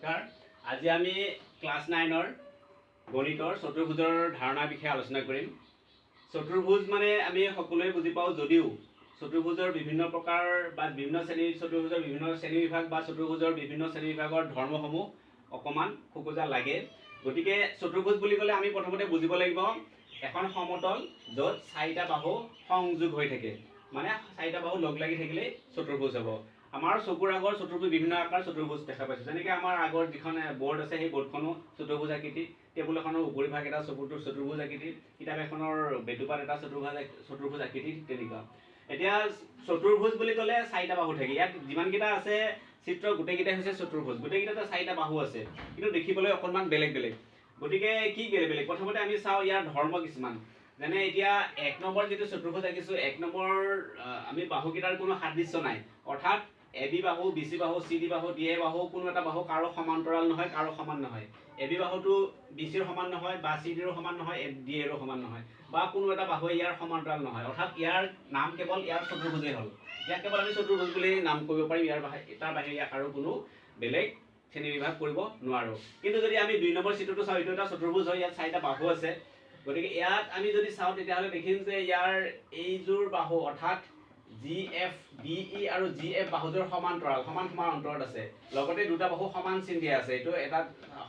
নমস্কাৰ। আজি আমি ক্লাছ 9ৰ গণিতৰ চতুৰ্ভুজৰ ধাৰণাৰ বিষয়ে আলোচনা কৰিম। চতুৰ্ভুজ মানে আমি সকলোৱে বুজি পাওঁ, যদিও চতুৰ্ভুজৰ বিভিন্ন প্ৰকাৰ বা বিভিন্ন শ্ৰেণীৰ চতুৰ্ভুজৰ বিভিন্ন শ্ৰেণীবিভাগ বা চতুৰ্ভুজৰ বিভিন্ন শ্ৰেণীবিভাগৰ ধৰ্মসমূহ অকণমান খোকোজা লাগে। গতিকে চতুৰ্ভুজ বুলি ক'লে আমি প্ৰথমতে বুজিব লাগিব এখন সমতল য'ত চাৰিটা বাহু সংযোগ হৈ থাকে, মানে চাৰিটা বাহু লগ লাগি থাকিলেই চতুৰ্ভুজ হ'ব। আমাৰ চকুৰ আগৰ চতুৰ্ভুজ বিভিন্ন আকাৰ চতুৰ্ভুজ দেখা পাইছোঁ। যেনেকৈ আমাৰ আগৰ যিখন বৰ্ড আছে সেই বৰ্ডখনো চতুৰ্ভুজ আকৃতি, টেবুল এখনৰ উপৰিভাগ এটা চতুৰ্ভুজ আকৃতি, কিতাপ এখনৰ বেটুপাত এটা চতুৰ্ভুজ আকৃতি, তেনেকুৱা। এতিয়া চতুৰ্ভুজ বুলি ক'লে চাৰিটা বাহু থাকে। ইয়াত যিমানকেইটা আছে চিত্ৰ গোটেইকেইটাই হৈছে চতুৰ্ভুজ। গোটেইকেইটাতে চাৰিটা বাহু আছে, কিন্তু দেখিবলৈ অকণমান বেলেগ বেলেগ। গতিকে কি বেলেগ বেলেগ, প্ৰথমতে আমি চাওঁ ইয়াৰ ধৰ্ম কিছুমান। যেনে এতিয়া 1 নম্বৰ যিটো চতুৰ্ভুজ আঁকিছোঁ, 1 নম্বৰ আমি বাহুকেইটাৰ কোনো সাদৃশ্য নাই। অৰ্থাৎ এবি বাহু, বিচি বাহু, চিডি বাহু, ডিএ বাহু, কোনো এটা বাহু কাৰো সমান্তৰাল নহয়, কাৰো সমান নহয়। এবি বাহুটো বিচিৰ সমান নহয়, বা চিডিৰো সমান নহয়, ডিএৰো সমান নহয়, বা কোনো এটা বাহুৱে ইয়াৰ সমান্তৰাল নহয়। অৰ্থাৎ ইয়াৰ নাম কেৱল ইয়াৰ চতুৰ্ভুজেই হ'ল। ইয়াক কেৱল আমি চতুৰ্ভুজ বুলি নাম কৰিব পাৰিম। তাৰ বাহিৰে ইয়াক আৰু কোনো বেলেগ শ্ৰেণীবিভাগ কৰিব নোৱাৰোঁ। কিন্তু যদি আমি 2 নম্বৰ চিত্ৰটো চাওঁ, এইটো এটা চতুৰ্ভুজ হয়, ইয়াত চাৰিটা বাহু আছে। গতিকে ইয়াত আমি যদি চাওঁ তেতিয়াহ'লে দেখিম যে ইয়াৰ এইযোৰ বাহু অৰ্থাৎ GF, DE আৰু GF বাহুযোৰ সমান্তৰাল, সমান অন্তৰত আছে। লগতে দুটা বাহু সমান চিন দিয়া আছে। এইটো এটা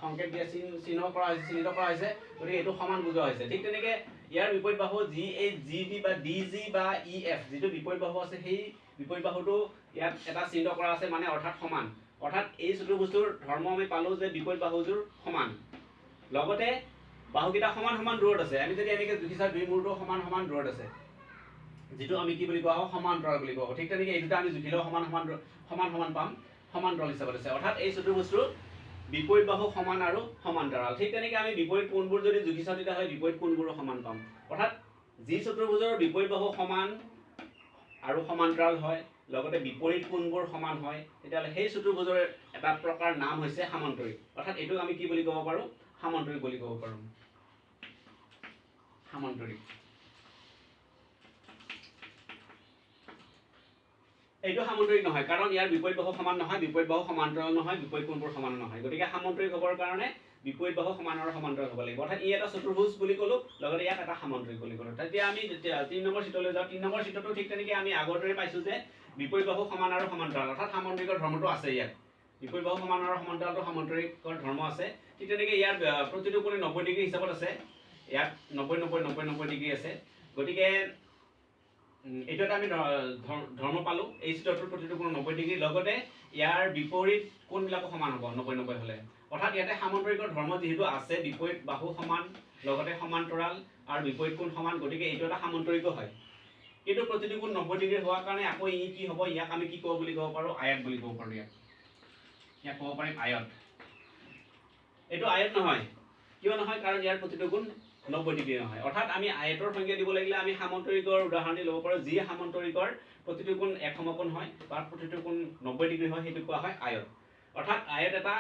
সংকেত দিয়া চিহ্নিত কৰা হৈছে, গতিকে এইটো সমান বুজোৱা হৈছে। ঠিক তেনেকৈ ইয়াৰ বিপৰীত বাহু GH, GB বা DG বা EF, যিটো বিপৰীত বাহু আছে সেই বিপৰীত বাহুটো ইয়াত এটা চিহ্নিত কৰা আছে, মানে অৰ্থাৎ সমান। অৰ্থাৎ এই চতুৰ্ভুজটোৰ ধৰ্ম আমি পালোঁ যে বিপৰীত বাহুযোৰ সমান। লগতে বাহুকেইটা সমান দূৰত আছে। আমি যদি এনেকৈ জুখি চাওঁ, দুই মূৰটো সমান দূৰত আছে, যিটো আমি কি বুলি কোৱা হয়, সমান্তৰাল বুলি কোৱা হয়। ঠিক তেনেকৈ এই দুটা আমি জুখিলেও সমান পাম, সমান্তৰাল হিচাপত আছে। অৰ্থাৎ এই চতুৰ্ভুজটোৰ বিপৰীত বাহু সমান আৰু সমান্তৰাল। ঠিক তেনেকৈ আমি বিপৰীত কোণবোৰ যদি জুখি চাওঁ তেতিয়াহ'লে বিপৰীত কোণবোৰো সমান পাম। অৰ্থাৎ যি চতুৰ্ভুজৰ বিপৰীত বাহু সমান আৰু সমান্তৰাল হয়, লগতে বিপৰীত কোণবোৰ সমান হয়, তেতিয়াহ'লে সেই চতুৰ্ভুজৰ এটা প্ৰকাৰ নাম হৈছে সামান্তৰিক। অৰ্থাৎ এইটোক আমি কি বুলি ক'ব পাৰোঁ, সামান্তৰিক বুলি ক'ব পাৰোঁ। সামান্তৰিক। এইটো সামান্তৰিক নহয়, কাৰণ ইয়াৰ বিপৰীত বাহু সমান নহয়, বিপৰীত বাহু সমান্তৰাল নহয়, বিপৰীত কোণবোৰ সমান নহয়। গতিকে সামান্তৰিক হ'বৰ কাৰণে বিপৰীত বাহু সমান আৰু সমান্তৰাল হ'ব লাগিব। অৰ্থাৎ ই এটা চতুৰ্ভুজ বুলি ক'লোঁ, লগতে ইয়াক এটা সামান্তৰিক বুলি ক'লোঁ। তেতিয়া আমি 3 নম্বৰ চিত্ৰলৈ যাওঁ। 3 নম্বৰ চিত্ৰটো ঠিক তেনেকৈ আমি আগৰ দৰে পাইছোঁ যে বিপৰীত বাহু সমান আৰু সমান্তৰাল, অৰ্থাৎ সামান্তৰিকৰ ধৰ্মটো আছে ইয়াত। বিপৰীত বাহু সমান আৰু সমান্তৰালটো সামান্তৰিকৰ ধৰ্ম আছে। ঠিক তেনেকৈ ইয়াৰ প্ৰতিটো কোণে 90 ডিগ্ৰী হিচাপত আছে। ইয়াত 90 ডিগ্ৰী আছে। গতিকে এইটো এটা আমি ধৰ্ম পালোঁ। এই চিত্ৰটোৰ প্ৰতিটো কোণ 90 ডিগ্ৰী, লগতে ইয়াৰ বিপৰীত কোণবিলাকো সমান হ'ব 90 হ'লে। অৰ্থাৎ ইয়াতে সামান্তৰিকৰ ধৰ্ম যিহেতু আছে, বিপৰীত বাহু সমান, লগতে সমান্তৰাল আৰু বিপৰীত কোণ সমান, গতিকে এইটো এটা সামান্তৰিকো হয়। কিন্তু প্ৰতিটো কোণ 90 ডিগ্ৰী হোৱাৰ কাৰণে আকৌ ই কি হ'ব, ইয়াক আমি কি ক'ব বুলি ক'ব পাৰোঁ, আয়ত বুলি ক'ব পাৰোঁ। ইয়াক ক'ব পাৰিম আয়ত। এইটো আয়ত নহয়, কিয় নহয়, কাৰণ ইয়াৰ প্ৰতিটো কোণ 90 ডিগ্ৰী নহয়। অৰ্থাৎ আমি আয়তৰ সংজ্ঞা দিব লাগিলে আমি সামান্তৰিকৰ উদাহৰণ দি ল'ব পাৰোঁ। যি সামান্তৰিকৰ প্ৰতিটো কোণ এক সমকোণ হয় বা প্ৰতিটো কোণ 90 ডিগ্ৰী হয়, সেইটো কোৱা হয় আয়ত। অৰ্থাৎ আয়ত এটা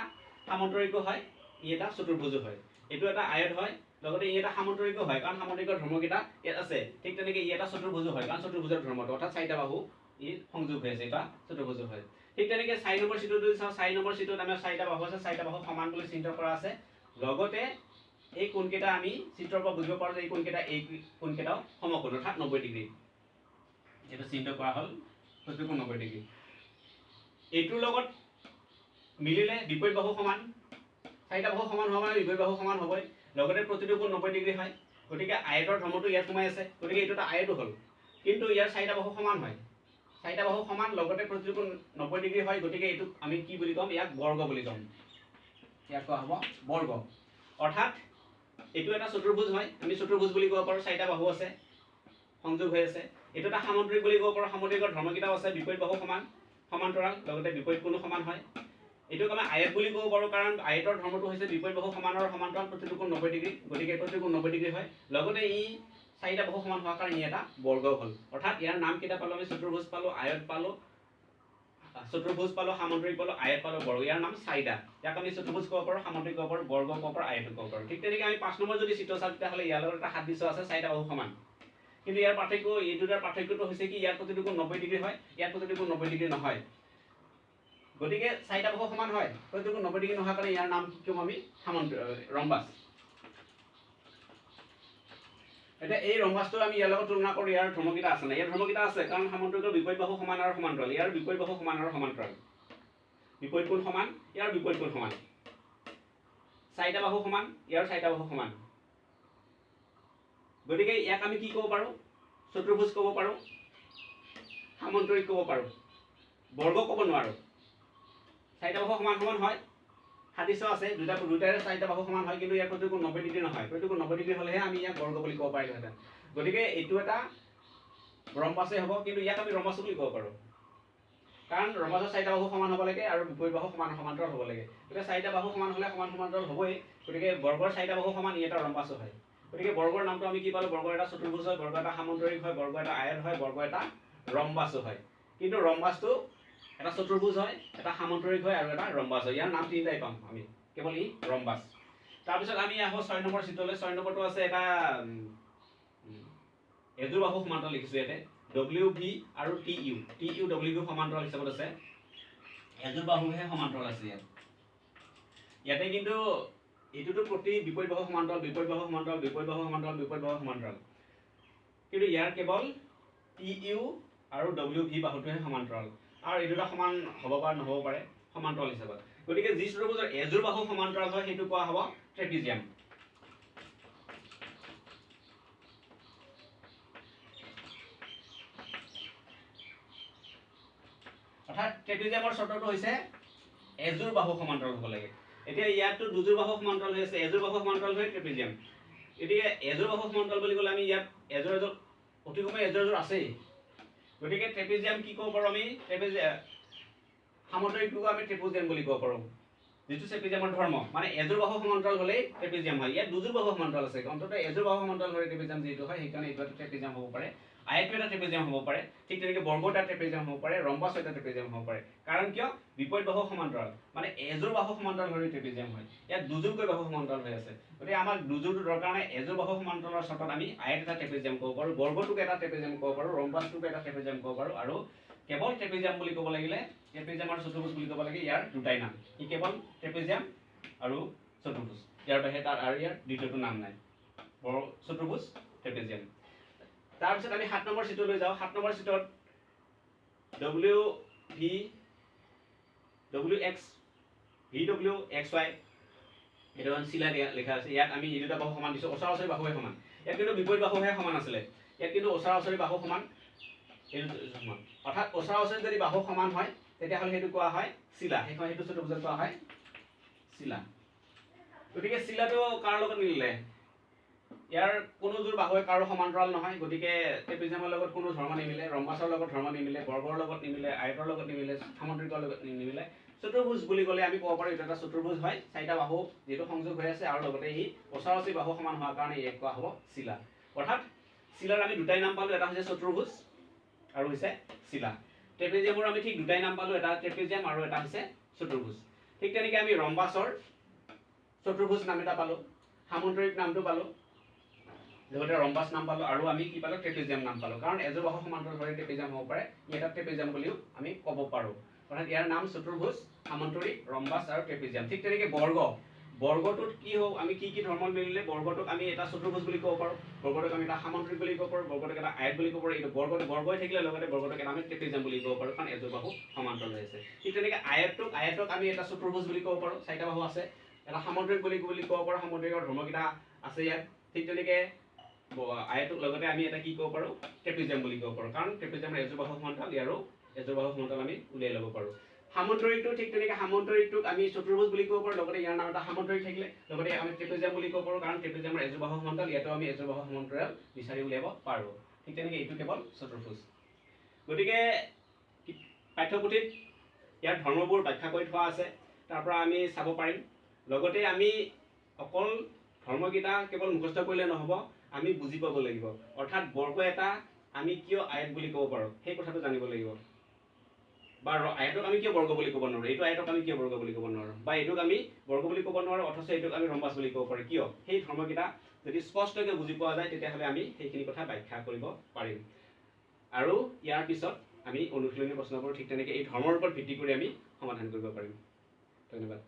সামান্তৰিকো হয়, ই এটা চতুৰ্ভুজো হয়। এইটো এটা আয়ত হয়, লগতে ই এটা সামান্তৰিকো হয়, কাৰণ সামান্তৰিকৰ ধৰ্মকেইটা ইয়াত আছে। ঠিক তেনেকৈ ই এটা চতুৰ্ভুজো হয়, কাৰণ চতুৰ্ভুজৰ ধৰ্মটো, অৰ্থাৎ চাৰিটা বাহু ই সংযোগ হৈ আছে, এটা চতুৰ্ভুজো হয়। ঠিক তেনেকৈ 4 নম্বৰ চিত্ৰটো যদি চাওঁ, 4 নম্বৰ চিত্ৰত আমাৰ চাৰিটা বাহু আছে, চাৰিটা বাহু সমান বুলি চিহ্নিত কৰা আছে। লগতে এই কোণকেইটা আমি চিত্ৰৰ পৰা বুজিব পাৰোঁ যে এই কোণকেইটাও সমকোণ, অৰ্থাৎ 90 ডিগ্ৰী। এইটো চিহ্নিত কৰা হ'ল, প্ৰতিটো কোণ 90 ডিগ্ৰী। এইটোৰ লগত মিলিলে বিপৰীত বাহু সমান, চাৰিটা বাহু সমান হোৱা মানে বিপৰীত বাহু সমান হ'বই। লগতে প্ৰতিটো কোণ 90 ডিগ্ৰী হয়, গতিকে আয়তৰ ধৰ্মটো ইয়াত সোমাই আছে, গতিকে এইটো এটা আয়তো হ'ল। কিন্তু ইয়াৰ চাৰিটা বাহু সমান হয়, চাৰিটা বাহু সমান, লগতে প্ৰতিটো কোণ 90 ডিগ্ৰী হয়, গতিকে এইটোক আমি কি বুলি ক'ম, ইয়াক বৰ্গ বুলি ক'ম। ইয়াক কোৱা হ'ব বৰ্গ। অৰ্থাৎ এইটো এটা চতুৰ্ভুজ হয়, আমি চতুৰ্ভুজ বুলি ক'ব পাৰোঁ, চাৰিটা বাহু আছে, সংযোগ হৈ আছে। এইটো এটা সামান্তৰিক বুলি ক'ব পাৰোঁ, সামান্তৰিকৰ ধৰ্মকেইটাও আছে, বিপৰীত বাহু সমান, সমান্তৰাল, লগতে বিপৰীত কোণো সমান হয়। এইটোক আমি আয়ত বুলি ক'ব পাৰোঁ, কাৰণ আয়তৰ ধৰ্মটো হৈছে বিপৰীত বাহু সমান আৰু সমান্তৰাল, প্ৰতিটো কোণ 90 ডিগ্ৰী, গতিকে প্ৰতিটো কোণ 90 ডিগ্ৰী হয়। লগতে ই চাৰিটা বাহু সমান হোৱাৰ কাৰণে ই এটা বৰ্গ হ'ল। অৰ্থাৎ ইয়াৰ নাম কেইটা পালোঁ আমি, চতুৰ্ভুজ পালোঁ, আয়ত পালোঁ, সামান্তৰিক পালোঁ, আয়ত পালোঁ, বৰ্গ। ইয়াৰ নাম চাৰিটা। ইয়াক আমি চতুৰ্ভুজ ক'ব পাৰোঁ, সামান্তৰিক ক'ব পাৰোঁ, বৰ্গ ক'ব পাৰোঁ, আয়ত ক'ব পাৰোঁ। ঠিক তেনেকৈ আমি 5 নম্বৰ যদি চিত্ৰ চাওঁ তেতিয়াহ'লে ইয়াৰ লগত এটা সাদৃশ্য আছে, চাৰিটা বাহু সমান। কিন্তু ইয়াৰ পাৰ্থক্য, এই দুটাৰ পাৰ্থক্যটো হৈছে কি, ইয়াৰ প্ৰতিটো কোণ 90 ডিগ্ৰী হয়, ইয়াৰ প্ৰতিটো কোণ 90 ডিগ্ৰী নহয়। গতিকে চাৰিটা বাহু সমান হয়, হয়তো 90 ডিগ্ৰী নোহোৱাৰ কাৰণে ইয়াৰ নাম কি ক'ম আমি ৰম্বাস। এতিয়া এই ৰম্বাসটো আমি ইয়াৰ লগত তুলনা কৰোঁ, ইয়াৰ ধৰ্মকেইটা আছে নাই? ইয়াৰ ধৰ্মকেইটা আছে, কাৰণ সামান্তৰিকৰ বিপৰীত বাহু সমান আৰু সমান্তৰাল। ইয়াৰ বিপৰীত বাহু সমান আৰু সমান্তৰাল। বিপৰীত কোণ সমান, ইয়াৰ বিপৰীত কোণ সমান। চাৰিটা বাহু সমান, ইয়াৰ চাৰিটা বাহু সমান। গতিকে ইয়াক আমি কি ক'ব পাৰোঁ? চতুৰ্ভুজ ক'ব পাৰোঁ, সামান্তৰিক ক'ব পাৰোঁ, বৰ্গ ক'ব নোৱাৰোঁ। চাৰিটা বাহু সমান সমান হয়, সাদৃশ্য আছে, দুটাৰে চাৰিটা বাহু সমান হয়, কিন্তু ইয়াৰ প্ৰতিকোণ 90 ডিগ্ৰী নহয়। প্ৰতিকোণ 90 ডিগ্ৰী হ'লেহে আমি ইয়াক বৰ্গ বুলি ক'ব পাৰিলোহেঁতেন। গতিকে এইটো এটা ৰম্বাসেই হ'ব, কিন্তু ইয়াক আমি ৰম্বাস বুলি ক'ব পাৰোঁ, কাৰণ ৰম্বাসৰ চাৰিটা বাহু সমান হ'ব লাগে আৰু বিপৰীত বাহু সমান সমান্তৰাল হ'ব লাগে। গতিকে চাৰিটা বাহু সমান হ'লে সমান সমান্তৰাল হ'বই, গতিকে বৰ্গৰ চাৰিটা বাহু সমান ই এটা ৰম্বাসো হয়। গতিকে বৰ্গৰ নামটো আমি কি পালোঁ? বৰ্গ এটা চতুৰ্ভুজ হয়, বৰ্গ এটা সামান্তৰিক হয়, বৰ্গ এটা আয়ত হয়, বৰ্গ এটা ৰম্বাসো হয়। কিন্তু ৰম্বাসটো এটা চতুৰ্ভুজ হয়, এটা সামান্তৰিক হয় আৰু এটা ৰম্বাস হয়। ইয়াৰ নাম তিনিটাই পাম আমি, কেৱল ই ৰম্বাস। তাৰপিছত আমি আহোঁ 6 নম্বৰ চিত্ৰলৈ। 6 নম্বৰটো আছে এটা এযোৰ বাহু সমান্তৰাল লিখিছোঁ ইয়াতে, WV আৰু TU। TU WV সমান্তৰাল হিচাপত আছে, এযোৰ বাহুহে সমান্তৰাল আছে ইয়াত। ইয়াতে কিন্তু এইটোতো প্ৰতি বিপৰীত বাহু সমান্তৰাল, বিপৰীত বাহু সমান্তৰাল, বিপৰীত বাহু সমান্তৰাল, বিপৰীত বাহু সমান্তৰাল। কিন্তু ইয়াৰ কেৱল TU আৰু WV বাহুটোহে সমান্তৰাল, আৰু এই দুটা সমান হ'ব বা নহ'ব পাৰে সমান্তৰাল হিচাপত। গতিকে যি চতুৰ্ভুজৰ এযোৰ বাহু সমান্তৰাল হয় সেইটো কোৱা হ'ব ট্ৰেপিজিয়াম। অৰ্থাৎ ট্ৰেপিজিয়ামৰ চৰ্তটো হৈছে এযোৰ বাহু সমান্তৰাল হ'ব লাগে। এতিয়া ইয়াততো দুযোৰ বাহু সমান্তৰাল হৈ আছে, এযোৰ বাহু সমান্তৰাল হৈ ট্ৰেপিজিয়াম। গতিকে এযোৰ বাহু সমান্তৰাল বুলি ক'লে আমি ইয়াত এযোৰ অতি কমেও এযোৰ আছেই। গতিকে ট্ৰেপিজিয়াম কি ক'ব পাৰোঁ আমি? সামান্তৰিকটোকো আমি ট্ৰেপিজিয়াম বুলি ক'ব পাৰোঁ, যিটো ট্ৰেপিজিয়ামৰ ধৰ্ম। মানে এযোৰ বাহু সমান্তৰাল হ'লেই ট্ৰেপিজিয়াম হয়। ইয়াত দুযোৰ বাহু সমান্তৰাল আছে, অন্ততঃ এযোৰ বাহু সমান্তৰাল হ'লে ট্ৰেপিজিয়াম যিটো হয়, সেইকাৰণে এইটো এটা ট্ৰেপিজিয়াম হ'ব পাৰে। আয়তটো এটা ট্ৰেপিজিয়াম হ'ব পাৰে, ঠিক তেনেকৈ বৰ্গ এটা ট্ৰেপিজিয়াম হ'ব পাৰে, ৰম্বাস এটা ট্ৰেপিজিয়াম হ'ব পাৰে। কাৰণ কিয়? বিপৰীত বাহু সমান্তৰাল, মানে এযোৰ বাহু সমান্তৰাল হ'লে ট্ৰেপিজিয়াম হয়। ইয়াত দুযোৰকৈ বাহু সমান্তৰাল হৈ আছে, গতিকে আমাক দুযোৰটো দৰকাৰ নাই। এযোৰ বাহু সমান্তৰালৰ চৰ্তত আমি আয়ত এটা ট্ৰেপিজিয়াম ক'ব পাৰোঁ, বৰ্গটোক এটা ট্ৰেপিজিয়াম ক'ব পাৰোঁ, ৰম্বাসটোক এটা ট্ৰেপিজিয়াম ক'ব পাৰোঁ, আৰু কেৱল ট্ৰেপিজিয়াম বুলি ক'ব লাগিলে, ট্ৰেপিজিয়াম আৰু চতুৰ্ভুজ বুলি ক'ব লাগে, ইয়াৰ দুটাই নাম। ই কেৱল ট্ৰেপিজিয়াম আৰু চতুৰ্ভুজ, ইয়াৰ বাহিৰে তাৰ আৰু ইয়াৰ দ্বিতীয়টো নাম নাই। চতুৰ্ভুজ, ট্ৰেপিজিয়াম। তাৰপিছত আমি 7 নম্বৰ চিত্ৰলৈ যাওঁ। 7 নম্বৰ চিত্ৰত WX, VW, XY এইটো এখন চিলা লিখা আছে। ইয়াত আমি এই দুটা বাহু সমান দিছোঁ, ওচৰা ওচৰি বাহুহে সমান। ইয়াত কিন্তু বিপৰীত বাহুহে সমান আছিলে, ইয়াত কিন্তু ওচৰা ওচৰি বাহু সমান, এইটো সমান। অৰ্থাৎ ওচৰা ওচৰি যদি বাহু সমান হয় তেতিয়াহ'লে সেইটো কোৱা হয় চিলা, সেইটো চতুৰ্ভুজক কোৱা হয় চিলা। গতিকে চিলাটো কাৰ লগত মিলিলে? ইয়াৰ কোনোযোৰ বাহুৱে কাৰো সমান্তৰাল নহয়, গতিকে ট্ৰেপিজিয়ামৰ লগত কোনো ধৰ্ম নিমিলে, ৰম্বাসৰ লগত ধৰ্ম নিমিলে, বৰ্গৰ লগত নিমিলে, আয়তৰ লগত নিমিলে, সামান্তৰিকৰ লগত নিমিলে। চতুৰ্ভুজ বুলি ক'লে আমি ক'ব পাৰোঁ এইটো এটা চতুৰ্ভুজ হয়, চাৰিটা বাহু যিটো সংযোগ হৈ আছে, আৰু লগতে ই ওচৰা ওচৰি বাহু সমান হোৱাৰ কাৰণে ইয়াক কোৱা হ'ব চিলা। অৰ্থাৎ চিলাৰ আমি দুটাই নাম পালোঁ, এটা হৈছে চতুৰ্ভুজ আৰু হৈছে চিলা। ট্ৰেপিজিয়ামৰ আমি ঠিক দুটাই নাম পালোঁ, এটা ট্ৰেপিজিয়াম আৰু এটা হৈছে চতুৰ্ভুজ। ঠিক তেনেকৈ আমি ৰম্বাসৰ চতুৰ্ভুজ নাম এটা পালোঁ, সামান্তৰিক নামটো পালোঁ, লগতে ৰম্বাস নাম পালোঁ, আৰু আমি কি পালোঁ? ট্ৰেপিজিয়াম নাম পালোঁ। কাৰণ এযোৰ বাহু সমান্তৰাল হ'লে ট্ৰেপিজিয়াম হ'ব পাৰে, ই এটা ট্ৰেপিজিয়াম বুলিও আমি ক'ব পাৰোঁ। অৰ্থাৎ ইয়াৰ নাম চতুৰ্ভুজ, সামান্তৰিক, ৰম্বাস আৰু ট্ৰেপিজিয়াম। ঠিক তেনেকৈ বৰ্গটোত কি হ'ব? আমি কি ধৰ্ম মিলিলে বৰ্গটোক আমি এটা চতুৰ্ভুজ বুলি ক'ব পাৰোঁ, বৰ্গটোক আমি এটা সামান্তৰিক বুলি ক'ব পাৰোঁ, বৰ্গটোক এটা আয়ত বুলি ক'ব পাৰোঁ। এইটো বৰ্গই থাকিলে লগতে বৰ্গটোক এটা আমি ট্ৰেপিজিয়াম বুলি ক'ব পাৰোঁ, কাৰণ এযোৰ বাহু সমান্তৰাল হৈ আছে। ঠিক তেনেকৈ আয়তক আমি এটা চতুৰ্ভুজ বুলি ক'ব পাৰোঁ, চাৰিটা বাহু আছে, এটা সামান্তৰিক বুলি ক'ব পাৰোঁ, সামান্তৰিকৰ ধৰ্মকেইটা আছে ইয়াত। ঠিক তেনেকৈ আয়তক লগতে আমি এটা কি ক'ব পাৰোঁ? ট্ৰেপিজিয়াম বুলি ক'ব পাৰোঁ, কাৰণ ট্ৰেপিজিয়ামৰ এযোৰ বাহু সমান্তৰাল, ইয়াৰো এযোৰ বাহু সমান্তৰাল আমি উলিয়াই ল'ব পাৰোঁ। সামান্তৰিকটো ঠিক তেনেকৈ সামান্তৰিকটোক আমি চতুৰ্ভুজ বুলি ক'ব পাৰোঁ, লগতে ইয়াৰ নাম এটা সামান্তৰিক থাকিলে লগতে আমি ট্ৰেপিজিয়াম বুলি ক'ব পাৰোঁ, কাৰণ ট্ৰেপিজিয়ামৰ এযোৰ বাহু সমান্তৰাল, ইয়াতো আমি এযোৰ বাহু সমান্তৰাল বিচাৰি উলিয়াব পাৰোঁ। ঠিক তেনেকৈ এইটো কেৱল চতুৰ্ভুজ। গতিকে পাঠ্যপুথিত ইয়াৰ ধৰ্মবোৰ ব্যাখ্যা কৰি থোৱা আছে, তাৰ পৰা আমি চাব পাৰিম। লগতে আমি অকল ধৰ্মকেইটা কেৱল মুখস্থ কৰিলে নহ'ব, আমি বুজি পাব লাগিব। অৰ্থাৎ বৰ্গ এটা আমি কিয় আয়ত বুলি ক'ব পাৰোঁ সেই কথাটো জানিব লাগিব, বা আয়তক আমি কিয় বৰ্গ বুলি ক'ব নোৱাৰোঁ, এইটো আয়তক আমি কিয় বৰ্গ বুলি ক'ব নোৱাৰোঁ, বা এইটোক আমি বৰ্গ বুলি ক'ব নোৱাৰোঁ অথচ এইটোক আমি ৰম্বাস বুলি ক'ব পাৰোঁ, কিয়? সেই ধৰ্মকেইটা যদি স্পষ্টকৈ বুজি পোৱা যায় তেতিয়াহ'লে আমি সেইখিনি কথা ব্যাখ্যা কৰিব পাৰিম। আৰু ইয়াৰ পিছত আমি অনুশীলনী প্ৰশ্নবোৰ ঠিক তেনেকৈ এই ধৰ্মৰ ওপৰত ভিত্তি কৰি আমি সমাধান কৰিব পাৰিম। ধন্যবাদ।